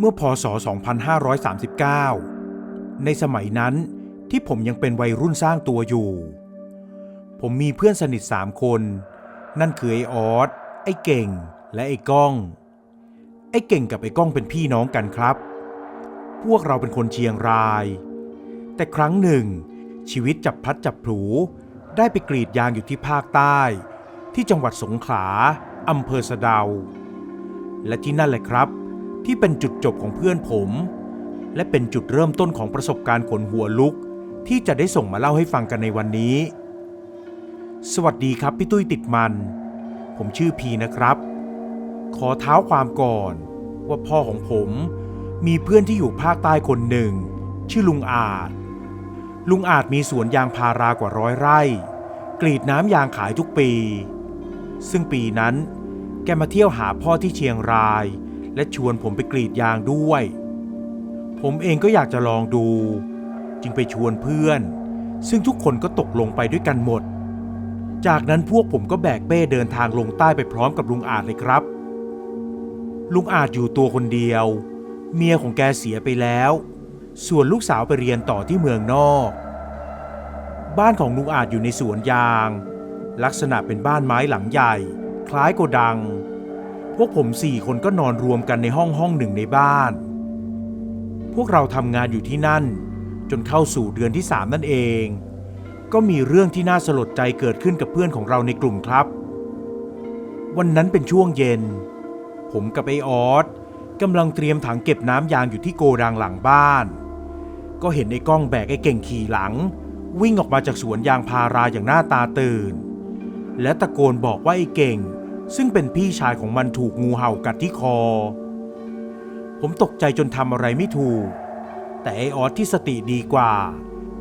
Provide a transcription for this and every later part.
มื่อพ.ศ. 2539ในสมัยนั้นที่ผมยังเป็นวัยรุ่นสร้างตัวอยู่ผมมีเพื่อนสนิท3 คนนั่นคือไอ้ออสไอ้เก่งและไอ้ก้องไอ้เก่งกับไอ้ก้องเป็นพี่น้องกันครับพวกเราเป็นคนเชียงรายแต่ครั้งหนึ่งชีวิตจับพลัดจับผลูได้ไปกรีดยางอยู่ที่ภาคใต้ที่จังหวัดสงขลาอำเภอสะเดาและที่นั่นแหละครับที่เป็นจุดจบของเพื่อนผมและเป็นจุดเริ่มต้นของประสบการณ์ขนหัวลุกที่จะได้ส่งมาเล่าให้ฟังกันในวันนี้สวัสดีครับพี่ตุ้ยติดมันผมชื่อพีนะครับขอเท้าความก่อนว่าพ่อของผมมีเพื่อนที่อยู่ภาคใต้คนหนึ่งชื่อลุงอาจมีสวนยางพารากว่า100 ไร่กรีดน้ำยางขายทุกปีซึ่งปีนั้นแกมาเที่ยวหาพ่อที่เชียงรายและชวนผมไปกรีดยางด้วยผมเองก็อยากจะลองดูจึงไปชวนเพื่อนซึ่งทุกคนก็ตกลงไปด้วยกันหมดจากนั้นพวกผมก็แบกเป้เดินทางลงใต้ไปพร้อมกับลุงอาจเลยครับลุงอาจอยู่ตัวคนเดียวเมียของแกเสียไปแล้วส่วนลูกสาวไปเรียนต่อที่เมืองนอกบ้านของลุงอาจอยู่ในสวนยางลักษณะเป็นบ้านไม้หลังใหญ่คล้ายโกดังพวกผม4 คนก็นอนรวมกันในห้องหนึ่งในบ้านพวกเราทำงานอยู่ที่นั่นจนเข้าสู่เดือนที่3นั่นเองก็มีเรื่องที่น่าสลดใจเกิดขึ้นกับเพื่อนของเราในกลุ่มครับวันนั้นเป็นช่วงเย็นผมกับไอ้ออสกำลังเตรียมถังเก็บน้ำยางอยู่ที่โกดังหลังบ้านก็เห็นไอ้ก้องแบกไอ้เก่งขี่หลังวิ่งออกมาจากสวนยางพาราอย่างหน้าตาตื่นและตะโกนบอกว่าไอ้เก่งซึ่งเป็นพี่ชายของมันถูกงูเห่ากัดที่คอผมตกใจจนทำอะไรไม่ถูกแต่ไอ้ออสที่สติดีกว่า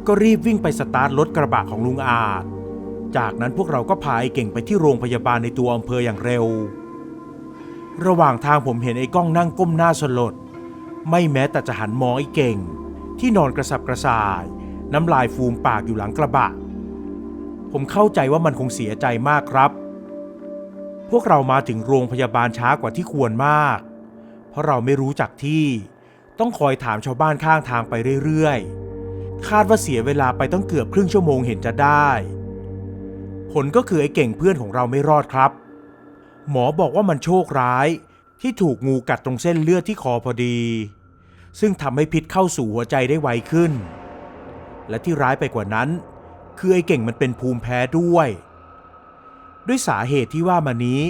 ก็รีบวิ่งไปสตาร์ทรถกระบะของลุงอาจจากนั้นพวกเราก็พาไอ้เก่งไปที่โรงพยาบาลในตัวอำเภออย่างเร็วระหว่างทางผมเห็นไอ้ก้องนั่งก้มหน้าสลดไม่แม้แต่จะหันมองไอ้เก่งที่นอนกระสับกระส่ายน้ำลายฟูมปากอยู่หลังกระบะผมเข้าใจว่ามันคงเสียใจมากครับพวกเรามาถึงโรงพยาบาลช้ากว่าที่ควรมากเพราะเราไม่รู้จักที่ต้องคอยถามชาวบ้านข้างทางไปเรื่อยๆคาดว่าเสียเวลาไปต้องเกือบครึ่งชั่วโมงเห็นจะได้ผลก็คือไอ้เก่งเพื่อนของเราไม่รอดครับหมอบอกว่ามันโชคร้ายที่ถูกงูกัดตรงเส้นเลือดที่คอพอดีซึ่งทำให้พิษเข้าสู่หัวใจได้ไวขึ้นและที่ร้ายไปกว่านั้นคือไอ้เก่งมันเป็นภูมิแพ้ด้วยสาเหตุที่ว่ามานี้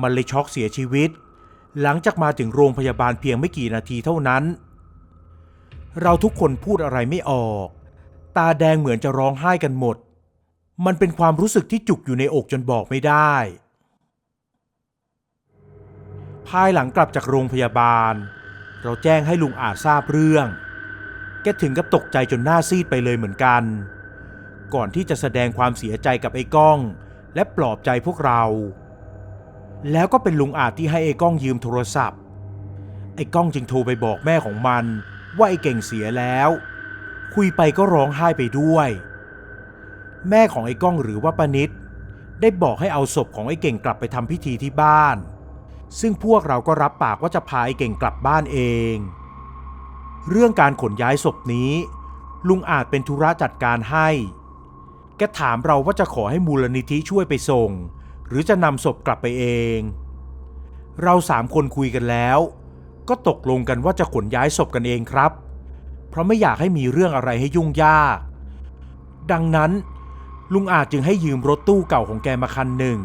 มันเลยช็อกเสียชีวิตหลังจากมาถึงโรงพยาบาลเพียงไม่กี่นาทีเท่านั้นเราทุกคนพูดอะไรไม่ออกตาแดงเหมือนจะร้องไห้กันหมดมันเป็นความรู้สึกที่จุกอยู่ในอกจนบอกไม่ได้ภายหลังกลับจากโรงพยาบาลเราแจ้งให้ลุงอาจทราบเรื่องแกถึงกับตกใจจนหน้าซีดไปเลยเหมือนกันก่อนที่จะแสดงความเสียใจกับไอ้ก้องและปลอบใจพวกเราแล้วก็เป็นลุงอาจที่ให้ไอ้ก้องยืมโทรศัพท์ไอ้ก้องจึงโทรไปบอกแม่ของมันว่าไอ้เก่งเสียแล้วคุยไปก็ร้องไห้ไปด้วยแม่ของไอ้ก้องหรือว่าป้านิดได้บอกให้เอาศพของไอ้เก่งกลับไปทำพิธีที่บ้านซึ่งพวกเราก็รับปากว่าจะพาไอ้เก่งกลับบ้านเองเรื่องการขนย้ายศพนี้ลุงอาจเป็นธุระจัดการให้แกถามเราว่าจะขอให้มูลนิธิช่วยไปส่งหรือจะนำศพกลับไปเองเรา3 คนคุยกันแล้วก็ตกลงกันว่าจะขนย้ายศพกันเองครับเพราะไม่อยากให้มีเรื่องอะไรให้ยุ่งยากดังนั้นลุงอาจจึงให้ยืมรถตู้เก่าของแกมาคันหนึ่ง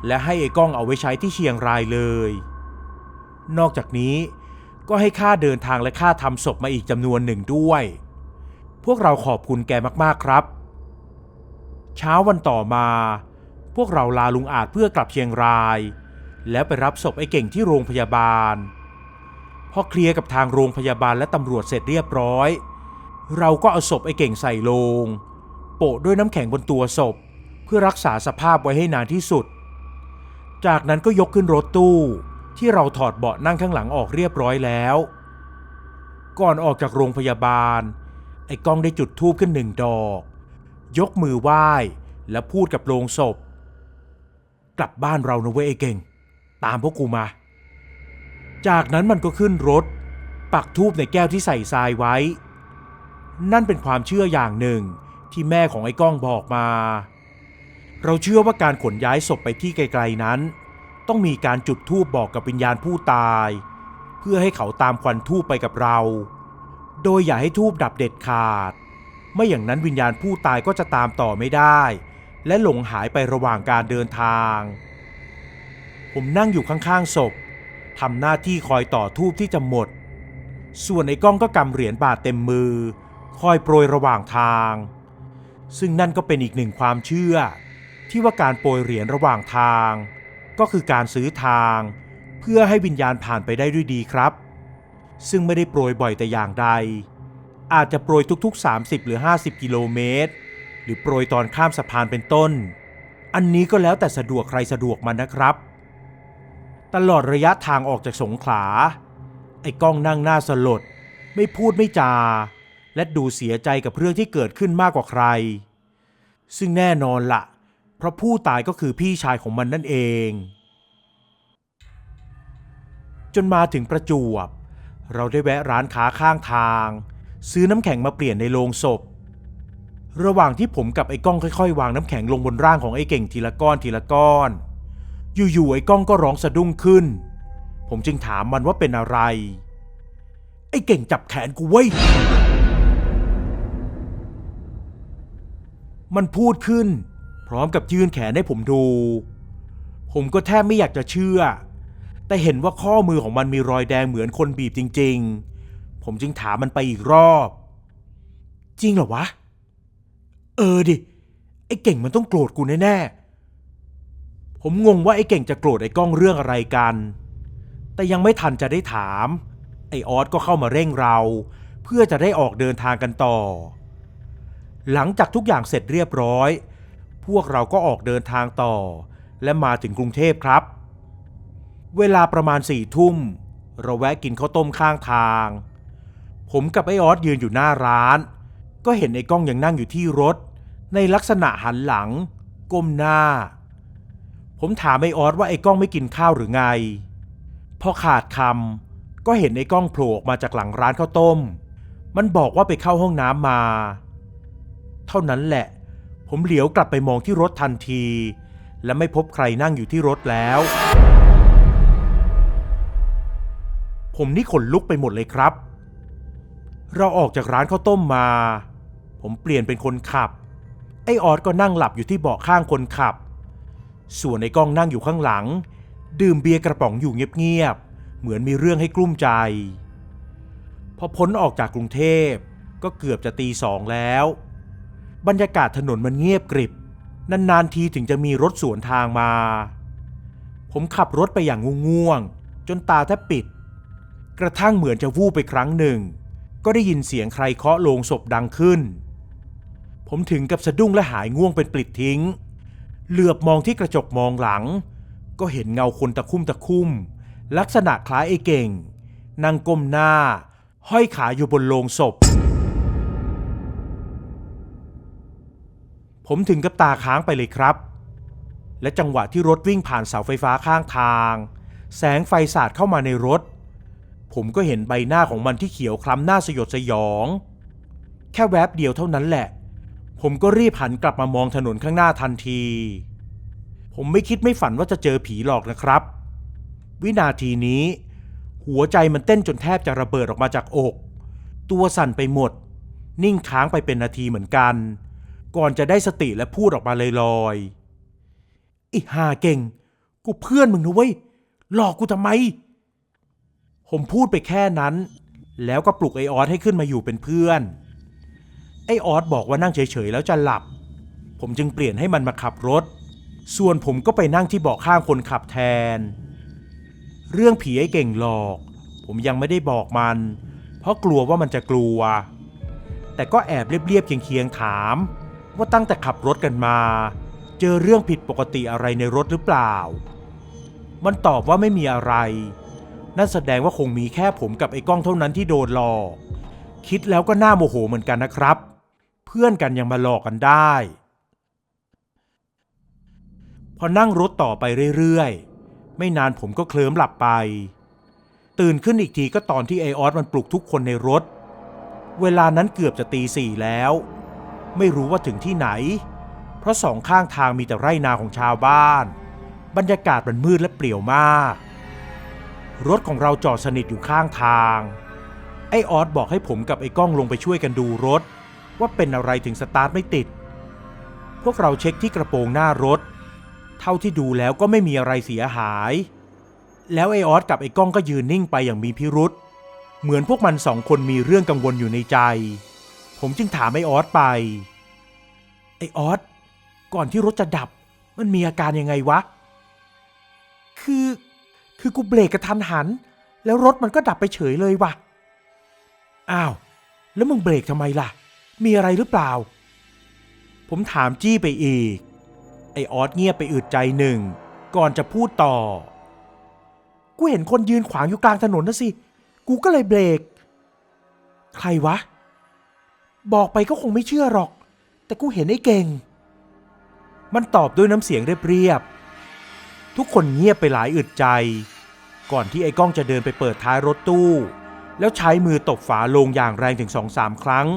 และให้ไอ้ก้องเอาไว้ใช้ที่เชียงรายเลยนอกจากนี้ก็ให้ค่าเดินทางและค่าทำศพมาอีกจำนวนหนึ่งด้วยพวกเราขอบคุณแกมากๆครับเช้าวันต่อมาพวกเราลาลุงอาจเพื่อกลับเชียงรายแล้วไปรับศพไอ้เก่งที่โรงพยาบาลพอเคลียร์กับทางโรงพยาบาลและตำรวจเสร็จเรียบร้อยเราก็เอาศพไอ้เก่งใส่โลงโปะด้วยน้ำแข็งบนตัวศพเพื่อรักษาสภาพไว้ให้นานที่สุดจากนั้นก็ยกขึ้นรถตู้ที่เราถอดเบาะนั่งข้างหลังออกเรียบร้อยแล้วก่อนออกจากโรงพยาบาลไอ้ก้องได้จุดธูปขึ้น1 ดอกยกมือไหว้และพูดกับโลงศพกลับบ้านเรานะเว้ยไอ้เก่งตามพวกกูมาจากนั้นมันก็ขึ้นรถ ปักธูปในแก้วที่ใส่ทรายไว้นั่นเป็นความเชื่ออย่างหนึ่งที่แม่ของไอ้ก้องบอกมาเราเชื่อว่าการขนย้ายศพไปที่ไกลๆนั้นต้องมีการจุดธูปบอกกับวิญญาณผู้ตายเพื่อให้เขาตามควันธูปไปกับเราโดยอย่าให้ธูปดับเด็ดขาดไม่อย่างนั้นวิญญาณผู้ตายก็จะตามต่อไม่ได้และหลงหายไประหว่างการเดินทางผมนั่งอยู่ข้างๆศพทำหน้าที่คอยต่อธูปที่จะหมดส่วนไอ้ก้องก็กำเหรียญบาทเต็มมือคอยโปรยระหว่างทางซึ่งนั่นก็เป็นอีกหนึ่งความเชื่อที่ว่าการโปรยเหรียญระหว่างทางก็คือการซื้อทางเพื่อให้วิญญาณผ่านไปได้ด้วยดีครับซึ่งไม่ได้โปรยบ่อยแต่อย่างใดอาจจะโปรยทุกๆ30หรือ50กิโลเมตรหรือโปรยตอนข้ามสะพานเป็นต้นอันนี้ก็แล้วแต่สะดวกใครสะดวกมันนะครับตลอดระยะทางออกจากสงขลาไอ้ก้องนั่งหน้าสลดไม่พูดไม่จาและดูเสียใจกับเรื่องที่เกิดขึ้นมากกว่าใครซึ่งแน่นอนละเพราะผู้ตายก็คือพี่ชายของมันนั่นเองจนมาถึงประจวบเราได้แวะร้านค้าข้างทางซื้อน้ำแข็งมาเปลี่ยนในโลงศพระหว่างที่ผมกับไอ้ก้องค่อยๆวางน้ำแข็งลงบนร่างของไอ้เก่งทีละก้อนทีละก้อนอยู่ๆไอ้ก้องก็ร้องสะดุ้งขึ้นผมจึงถามมันว่าเป็นอะไรไอ้เก่งจับแขนกูไว้มันพูดขึ้นพร้อมกับยื่นแขนให้ผมดูผมก็แทบไม่อยากจะเชื่อแต่เห็นว่าข้อมือของมันมีรอยแดงเหมือนคนบีบจริงๆผมจึงถามมันไปอีกรอบจริงเหรอวะดิไอ้เก่งมันต้องโกรธกูแน่ๆผมงงว่าไอ้เก่งจะโกรธไอ้ก้องเรื่องอะไรกันแต่ยังไม่ทันจะได้ถามไอ้ออสก็เข้ามาเร่งเราเพื่อจะได้ออกเดินทางกันต่อหลังจากทุกอย่างเสร็จเรียบร้อยพวกเราก็ออกเดินทางต่อและมาถึงกรุงเทพครับเวลาประมาณ4 ทุ่มเราแวะกินข้าวต้มข้างทางผมกับไอ้ออสยืนอยู่หน้าร้านก็เห็นไอ้ก้องยังนั่งอยู่ที่รถในลักษณะหันหลังก้มหน้าผมถามไอ้ออสว่าไอ้ก้องไม่กินข้าวหรือไงพอขาดคำก็เห็นไอ้ก้องโผล่ออกมาจากหลังร้านข้าวต้มมันบอกว่าไปเข้าห้องน้ำมาเท่านั้นแหละผมเหลียวกลับไปมองที่รถทันทีและไม่พบใครนั่งอยู่ที่รถแล้วผมนี่ขนลุกไปหมดเลยครับเราออกจากร้านข้าวต้มมาผมเปลี่ยนเป็นคนขับไอ้ออสก็นั่งหลับอยู่ที่เบาะข้างคนขับส่วนไอ้ก้องนั่งอยู่ข้างหลังดื่มเบียร์กระป๋องอยู่เงียบๆเหมือนมีเรื่องให้กลุ้มใจพอพ้นออกจากกรุงเทพก็เกือบจะตี 2แล้วบรรยากาศถนนมันเงียบกริบนานๆทีถึงจะมีรถสวนทางมาผมขับรถไปอย่างง่วงๆจนตาแทบปิดกระทั่งเหมือนจะวูบไปครั้งหนึ่งก็ได้ยินเสียงใครเคาะโลงศพดังขึ้นผมถึงกับสะดุ้งและหายง่วงเป็นปลิดทิ้งเหลือบมองที่กระจกมองหลังก็เห็นเงาคนตะคุ่มลักษณะคล้ายไอ้เก่งนั่งก้มหน้าห้อยขาอยู่บนโลงศพผมถึงกับตาค้างไปเลยครับและจังหวะที่รถวิ่งผ่านเสาไฟฟ้าข้างทางแสงไฟสาดเข้ามาในรถผมก็เห็นใบหน้าของมันที่เขียวคล้ำหน้าสยดสยองแค่แวบเดียวเท่านั้นแหละผมก็รีบหันกลับมามองถนนข้างหน้าทันทีผมไม่คิดไม่ฝันว่าจะเจอผีหลอกนะครับวินาทีนี้หัวใจมันเต้นจนแทบจะระเบิดออกมาจากอกตัวสั่นไปหมดนิ่งค้างไปเป็นนาทีเหมือนกันก่อนจะได้สติและพูดออกมาลอยๆอีห่าเก่งกูเพื่อนมึงนะเว้ยหลอกกูทำไมผมพูดไปแค่นั้นแล้วก็ปลุกไอ้ออสให้ขึ้นมาอยู่เป็นเพื่อนไอ้ออสบอกว่านั่งเฉยๆแล้วจะหลับผมจึงเปลี่ยนให้มันมาขับรถส่วนผมก็ไปนั่งที่เบาะข้างคนขับแทนเรื่องผีไอ้เก่งหลอกผมยังไม่ได้บอกมันเพราะกลัวว่ามันจะกลัวแต่ก็แอบเรียบๆเคียงๆถามว่าตั้งแต่ขับรถกันมาเจอเรื่องผิดปกติอะไรในรถหรือเปล่ามันตอบว่าไม่มีอะไรนั่นแสดงว่าคงมีแค่ผมกับไอ้ก้องเท่านั้นที่โดนหลอกคิดแล้วก็น่าโมโหเหมือนกันนะครับเพื่อนกันยังมาหลอกกันได้พอนั่งรถต่อไปเรื่อยๆไม่นานผมก็เคลิ้มหลับไป ตื่นขึ้นอีกทีก็ตอนที่ไอออสมันปลุกทุกคนในรถเวลานั้นเกือบจะตี 4แล้วไม่รู้ว่าถึงที่ไหนเพราะสองข้างทางมีแต่ไร่นาของชาวบ้านบรรยากาศมันมืดและเปลี่ยวมากรถของเราจอดสนิทอยู่ข้างทางไอออสบอกให้ผมกับไอ้ก้องลงไปช่วยกันดูรถว่าเป็นอะไรถึงสตาร์ทไม่ติดพวกเราเช็คที่กระโปรงหน้ารถเท่าที่ดูแล้วก็ไม่มีอะไรเสียหายแล้วไอออสกับไอ้ก้องก็ยืนนิ่งไปอย่างมีพิรุธเหมือนพวกมัน2 คนมีเรื่องกังวลอยู่ในใจผมจึงถามไอออสไปไอออสก่อนที่รถจะดับมันมีอาการยังไงวะคือกูเบรกกระทันหันแล้วรถมันก็ดับไปเฉยเลยว่ะอ้าวแล้วมึงเบรกทำไมล่ะมีอะไรหรือเปล่าผมถามจี้ไปอีกไอออสเงียบไปอึดใจหนึ่งก่อนจะพูดต่อกูเห็นคนยืนขวางอยู่กลางถนนนะสิกูก็เลยเบรกใครวะบอกไปก็คงไม่เชื่อหรอกแต่กูเห็นไอ้เก่งมันตอบด้วยน้ำเสียงเรียบๆทุกคนเงียบไปหลายอึดใจก่อนที่ไอ้ก้องจะเดินไปเปิดท้ายรถตู้แล้วใช้มือตบฝาโลงอย่างแรงถึง 2-3 ครั้ง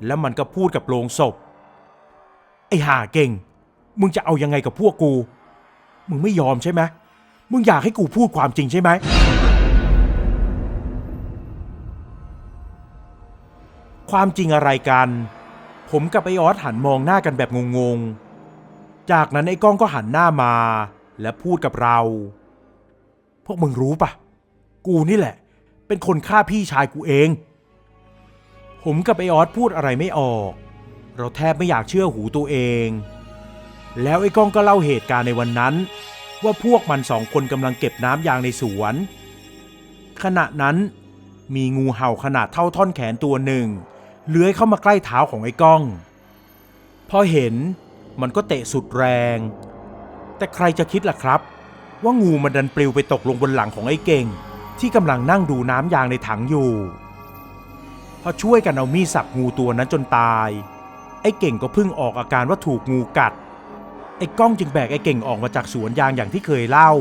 แล้วมันก็พูดกับโลงศพไอ้ห่าเก่งมึงจะเอายังไงกับพวกกูมึงไม่ยอมใช่ไหมมึงอยากให้กูพูดความจริงใช่ไหมความจริงอะไรกันผมกับไอออสหันมองหน้ากันแบบงงๆจากนั้นไอ้ก้องก็หันหน้ามาและพูดกับเราพวกมึงรู้ปะกูนี่แหละเป็นคนฆ่าพี่ชายกูเองผมกับไอออสพูดอะไรไม่ออกเราแทบไม่อยากเชื่อหูตัวเองแล้วไอ้ก้องก็เล่าเหตุการณ์ในวันนั้นว่าพวกมัน2 คนกำลังเก็บน้ำยางในสวนขณะนั้นมีงูเห่าขนาดเท่าท่อนแขนตัวหนึ่งเลื้อยเข้ามาใกล้เท้าของไอ้ก้องพอเห็นมันก็เตะสุดแรงแต่ใครจะคิดล่ะครับว่างูมันดันปลิวไปตกลงบนหลังของไอ้เก่งที่กำลังนั่งดูน้ำยางในถังอยู่พอช่วยกันเอามีดสับงูตัวนั้นจนตายไอ้เก่งก็เพิ่งออกอาการว่าถูกงูกัดไอ้ก้องจึงแบกไอ้เก่งออกมาจากสวนยางอย่างที่เคยเล่า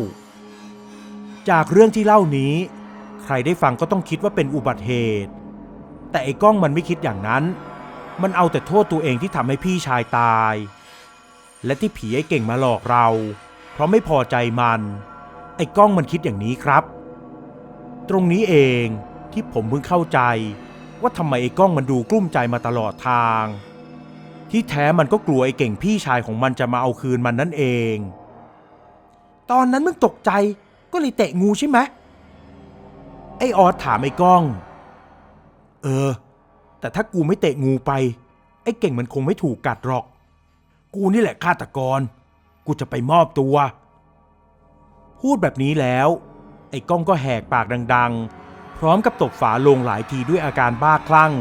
จากเรื่องที่เล่านี้ใครได้ฟังก็ต้องคิดว่าเป็นอุบัติเหตุแต่ไอ้ก้องมันไม่คิดอย่างนั้นมันเอาแต่โทษตัวเองที่ทำให้พี่ชายตายและที่ผีไอ้เก่งมาหลอกเราเพราะไม่พอใจมันไอ้ก้องมันคิดอย่างนี้ครับตรงนี้เองที่ผมเพิ่งเข้าใจว่าทำไมไอ้ก้องมันดูกลุ้มใจมาตลอดทางที่แท้มันก็กลัวไอ้เก่งพี่ชายของมันจะมาเอาคืนมันนั่นเองตอนนั้นมึงตกใจก็เลยเตะงูใช่ไหมไอ้ออสถามไอ้ก้องแต่ถ้ากูไม่เตะงูไปไอ้เก่งมันคงไม่ถูกกัดหรอกกูนี่แหละฆาตกรกูจะไปมอบตัวพูดแบบนี้แล้วไอ้ก้องก็แหกปากดังๆพร้อมกับตบฝาโลงหลายทีด้วยอาการบ้าคลั่ง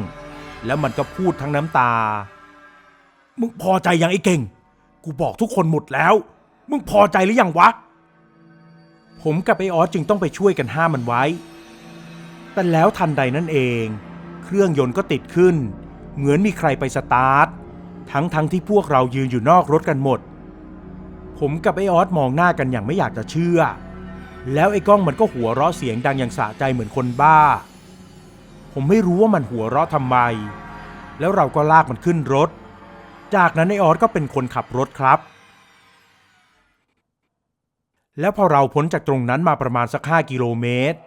แล้วมันก็พูดทั้งน้ำตามึงพอใจยังไอ้เก่งกูบอกทุกคนหมดแล้วมึงพอใจหรือยังวะผมกับไอ้ออสจึงต้องไปช่วยกันห้ามมันไว้แต่แล้วทันใดนั่นเองเครื่องยนต์ก็ติดขึ้นเหมือนมีใครไปสตาร์ททั้งที่พวกเรายืนอยู่นอกรถกันหมดผมกับไอ้ออสมองหน้ากันอย่างไม่อยากจะเชื่อแล้วไอ้ก้องมันก็หัวเราะเสียงดังอย่างสะใจเหมือนคนบ้าผมไม่รู้ว่ามันหัวเราะทำไมแล้วเราก็ลากมันขึ้นรถจากนั้นไอ้ออสก็เป็นคนขับรถครับแล้วพอเราพ้นจากตรงนั้นมาประมาณสัก5 กิโลเมตร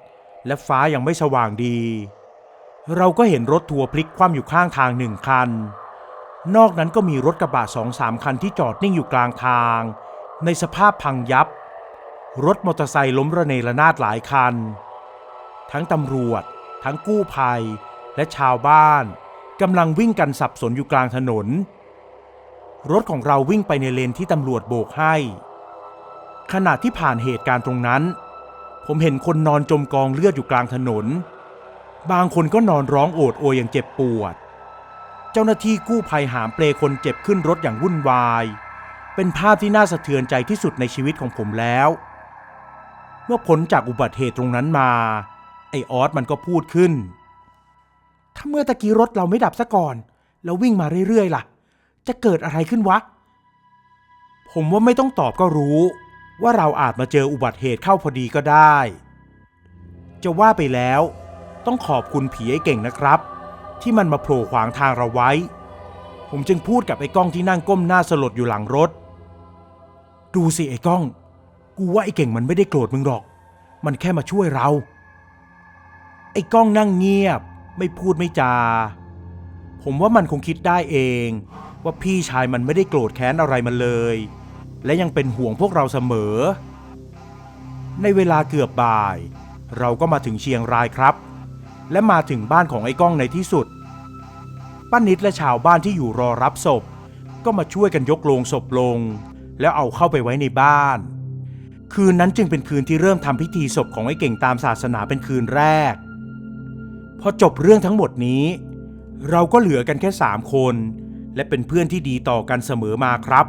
และฟ้ายังไม่สว่างดีเราก็เห็นรถทัวร์พลิกคว่ำอยู่ข้างทาง1 คันนอกนั้นก็มีรถกระบะ2-3 คันที่จอดนิ่งอยู่กลางทางในสภาพพังยับรถมอเตอร์ไซค์ล้มระเนระนาดหลายคันทั้งตำรวจทั้งกู้ภัยและชาวบ้านกำลังวิ่งกันสับสนอยู่กลางถนนรถของเราวิ่งไปในเลนที่ตำรวจโบกให้ขณะที่ผ่านเหตุการณ์ตรงนั้นผมเห็นคนนอนจมกองเลือดอยู่กลางถนนบางคนก็นอนร้องโอดโอยอย่างเจ็บปวดเจ้าหน้าที่กู้ภัยหามเปลคนเจ็บขึ้นรถอย่างวุ่นวายเป็นภาพที่น่าสะเทือนใจที่สุดในชีวิตของผมแล้วเมื่อพ้นจากอุบัติเหตุตรงนั้นมาไอ้ออสมันก็พูดขึ้นถ้าเมื่อตะกี้รถเราไม่ดับซะก่อนแล้ววิ่งมาเรื่อยๆล่ะจะเกิดอะไรขึ้นวะผมว่าไม่ต้องตอบก็รู้ว่าเราอาจมาเจออุบัติเหตุเข้าพอดีก็ได้เ จะว่าไปแล้วต้องขอบคุณผีไอ้เก่งนะครับที่มันมาโผล่ขวางทางเราไว้ผมจึงพูดกับไอ้ก้องที่นั่งก้มหน้าสลดอยู่หลังรถดูสิไอ้ก้องกูว่าไอ้เก่งมันไม่ได้โกรธมึงหรอกมันแค่มาช่วยเราไอ้ก้องนั่งเงียบไม่พูดไม่จาผมว่ามันคงคิดได้เองว่าพี่ชายมันไม่ได้โกรธแค้นอะไรมันเลยและยังเป็นห่วงพวกเราเสมอในเวลาเกือบบ่ายเราก็มาถึงเชียงรายครับและมาถึงบ้านของไอ้ก้องในที่สุดป้านิดและชาวบ้านที่อยู่รอรับศพก็มาช่วยกันยกโลงศพลงแล้วเอาเข้าไปไว้ในบ้านคืนนั้นจึงเป็นคืนที่เริ่มทำพิธีศพของไอ้เก่งตามศาสนาเป็นคืนแรกพอจบเรื่องทั้งหมดนี้เราก็เหลือกันแค่3 คนและเป็นเพื่อนที่ดีต่อกันเสมอมาครับ